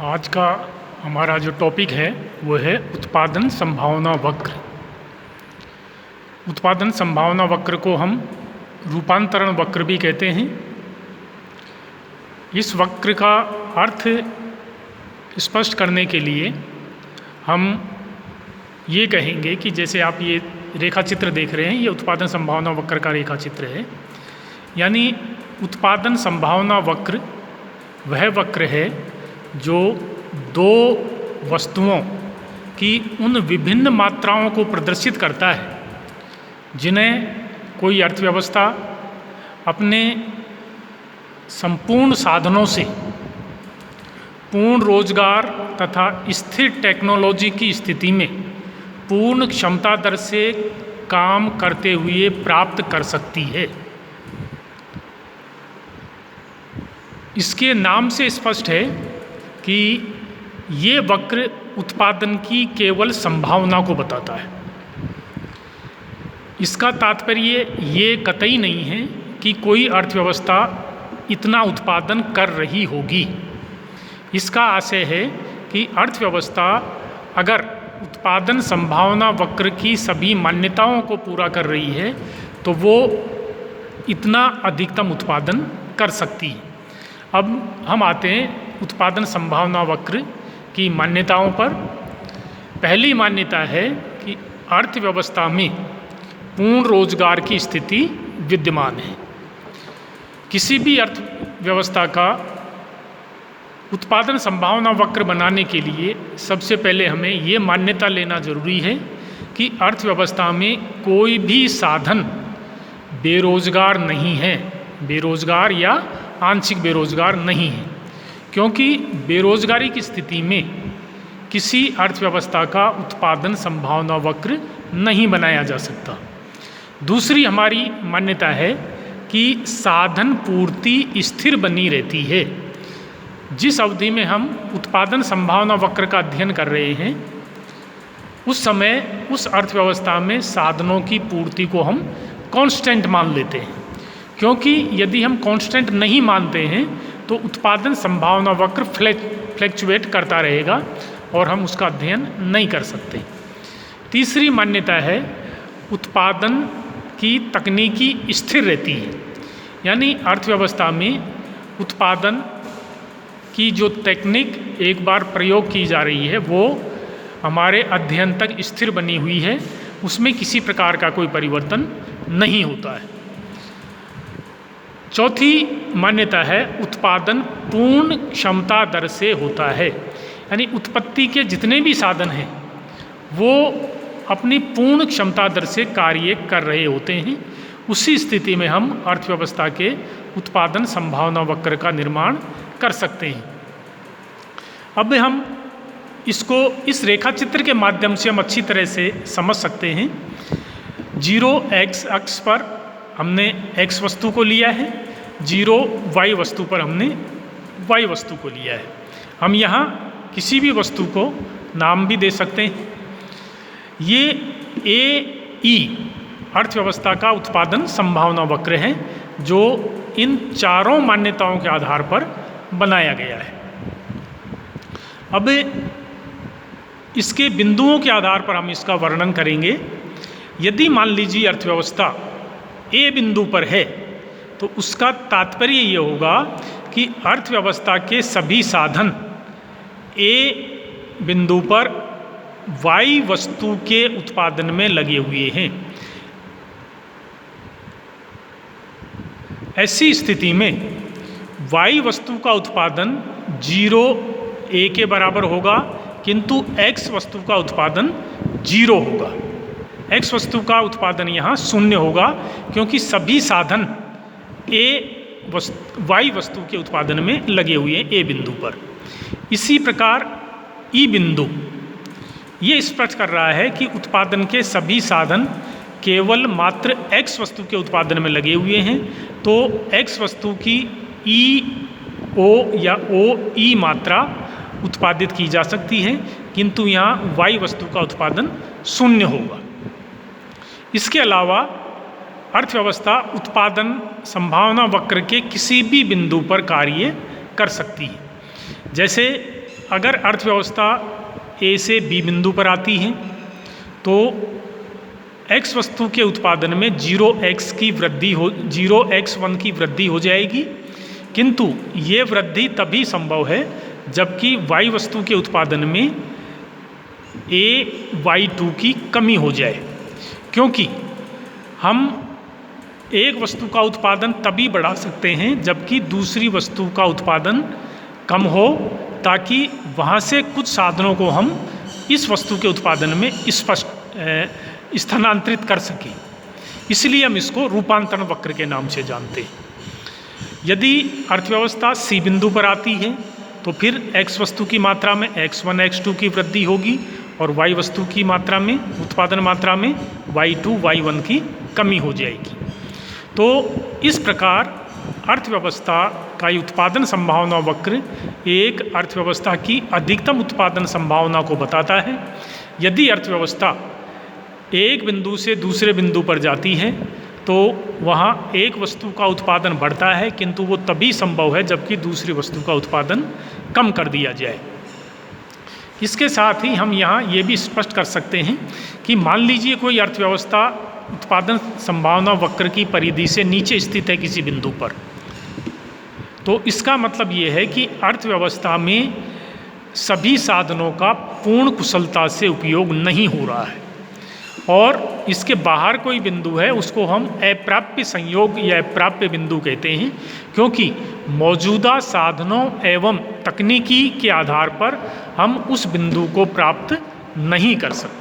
आज का हमारा जो टॉपिक है वो है उत्पादन संभावना वक्र। उत्पादन संभावना वक्र को हम रूपांतरण वक्र भी कहते हैं। इस वक्र का अर्थ स्पष्ट करने के लिए हम ये कहेंगे कि जैसे आप ये रेखा चित्र देख रहे हैं, ये उत्पादन संभावना वक्र का रेखा चित्र है। यानी उत्पादन संभावना वक्र वह वक्र है जो दो वस्तुओं की उन विभिन्न मात्राओं को प्रदर्शित करता है जिन्हें कोई अर्थव्यवस्था अपने संपूर्ण साधनों से पूर्ण रोजगार तथा स्थिर टेक्नोलॉजी की स्थिति में पूर्ण क्षमता दर से काम करते हुए प्राप्त कर सकती है। इसके नाम से स्पष्ट है कि ये वक्र उत्पादन की केवल संभावना को बताता है। इसका तात्पर्य ये कतई नहीं है कि कोई अर्थव्यवस्था इतना उत्पादन कर रही होगी। इसका आशय है कि अर्थव्यवस्था अगर उत्पादन संभावना वक्र की सभी मान्यताओं को पूरा कर रही है तो वो इतना अधिकतम उत्पादन कर सकती है। अब हम आते हैं उत्पादन संभावना वक्र की मान्यताओं पर। पहली मान्यता है कि अर्थव्यवस्था में पूर्ण रोजगार की स्थिति विद्यमान है। किसी भी अर्थव्यवस्था का उत्पादन संभावना वक्र बनाने के लिए सबसे पहले हमें ये मान्यता लेना जरूरी है कि अर्थव्यवस्था में कोई भी साधन बेरोजगार नहीं है, बेरोजगार या आंशिक बेरोजगार नहीं है, क्योंकि बेरोजगारी की स्थिति में किसी अर्थव्यवस्था का उत्पादन संभावना वक्र नहीं बनाया जा सकता। दूसरी हमारी मान्यता है कि साधन पूर्ति स्थिर बनी रहती है। जिस अवधि में हम उत्पादन संभावना वक्र का अध्ययन कर रहे हैं उस समय उस अर्थव्यवस्था में साधनों की पूर्ति को हम कांस्टेंट मान लेते हैं, क्योंकि यदि हम कांस्टेंट नहीं मानते हैं तो उत्पादन संभावना वक्र फ्लैक्चुएट करता रहेगा और हम उसका अध्ययन नहीं कर सकते। तीसरी मान्यता है उत्पादन की तकनीकी स्थिर रहती है। यानी अर्थव्यवस्था में उत्पादन की जो तकनीक एक बार प्रयोग की जा रही है वो हमारे अध्ययन तक स्थिर बनी हुई है, उसमें किसी प्रकार का कोई परिवर्तन नहीं होता है। चौथी मान्यता है उत्पादन पूर्ण क्षमता दर से होता है। यानी उत्पत्ति के जितने भी साधन हैं वो अपनी पूर्ण क्षमता दर से कार्य कर रहे होते हैं। उसी स्थिति में हम अर्थव्यवस्था के उत्पादन संभावना वक्र का निर्माण कर सकते हैं। अब हम इसको इस रेखा चित्र के माध्यम से हम अच्छी तरह से समझ सकते हैं। 0x अक्ष पर हमने x वस्तु को लिया है, 0y वस्तु पर हमने y वस्तु को लिया है। हम यहाँ किसी भी वस्तु को नाम भी दे सकते हैं। ये AE अर्थव्यवस्था का उत्पादन संभावना वक्र है जो इन चारों मान्यताओं के आधार पर बनाया गया है। अब इसके बिंदुओं के आधार पर हम इसका वर्णन करेंगे। यदि मान लीजिए अर्थव्यवस्था A बिंदु पर है तो उसका तात्पर्य ये होगा कि अर्थव्यवस्था के सभी साधन A बिंदु पर Y वस्तु के उत्पादन में लगे हुए हैं। ऐसी स्थिति में Y वस्तु का उत्पादन 0 A के बराबर होगा, किंतु X वस्तु का उत्पादन 0 होगा। X वस्तु का उत्पादन यहाँ 0 होगा क्योंकि सभी साधन Y वस्तु के उत्पादन में लगे हुए हैं A बिंदु पर। इसी प्रकार E बिंदु ये स्पष्ट कर रहा है कि उत्पादन के सभी साधन केवल मात्र X वस्तु के उत्पादन में लगे हुए हैं, तो X वस्तु की EO या OE मात्रा उत्पादित की जा सकती है, किंतु यहाँ Y वस्तु का उत्पादन 0 होगा। इसके अलावा अर्थव्यवस्था उत्पादन संभावना वक्र के किसी भी बिंदु पर कार्य कर सकती है। जैसे अगर अर्थव्यवस्था ए से बी बिंदु पर आती है तो x वस्तु के उत्पादन में 0x की वृद्धि हो जाएगी, किंतु ये वृद्धि तभी संभव है जबकि y वस्तु के उत्पादन में ay2 की कमी हो जाए, क्योंकि हम एक वस्तु का उत्पादन तभी बढ़ा सकते हैं जबकि दूसरी वस्तु का उत्पादन कम हो, ताकि वहाँ से कुछ साधनों को हम इस वस्तु के उत्पादन में स्थानांतरित कर सकें। इसलिए हम इसको रूपांतरण वक्र के नाम से जानते हैं। यदि अर्थव्यवस्था सी बिंदु पर आती है तो फिर x वस्तु की मात्रा में x1 x2 की वृद्धि होगी और y वस्तु की मात्रा में, उत्पादन मात्रा में y2 y1 की कमी हो जाएगी। तो इस प्रकार अर्थव्यवस्था का उत्पादन संभावना वक्र एक अर्थव्यवस्था की अधिकतम उत्पादन संभावना को बताता है। यदि अर्थव्यवस्था एक बिंदु से दूसरे बिंदु पर जाती है तो वहाँ एक वस्तु का उत्पादन बढ़ता है, किंतु वो तभी संभव है जबकि दूसरी वस्तु का उत्पादन कम कर दिया जाए। इसके साथ ही हम यहाँ ये भी स्पष्ट कर सकते हैं कि मान लीजिए कोई अर्थव्यवस्था उत्पादन संभावना वक्र की परिधि से नीचे स्थित है किसी बिंदु पर, तो इसका मतलब ये है कि अर्थव्यवस्था में सभी साधनों का पूर्ण कुशलता से उपयोग नहीं हो रहा है और इसके बाहर कोई बिंदु है उसको हम अप्राप्य संयोग या अप्राप्य बिंदु कहते हैं, क्योंकि मौजूदा साधनों एवं तकनीकी के आधार पर हम उस बिंदु को प्राप्त नहीं कर सकते।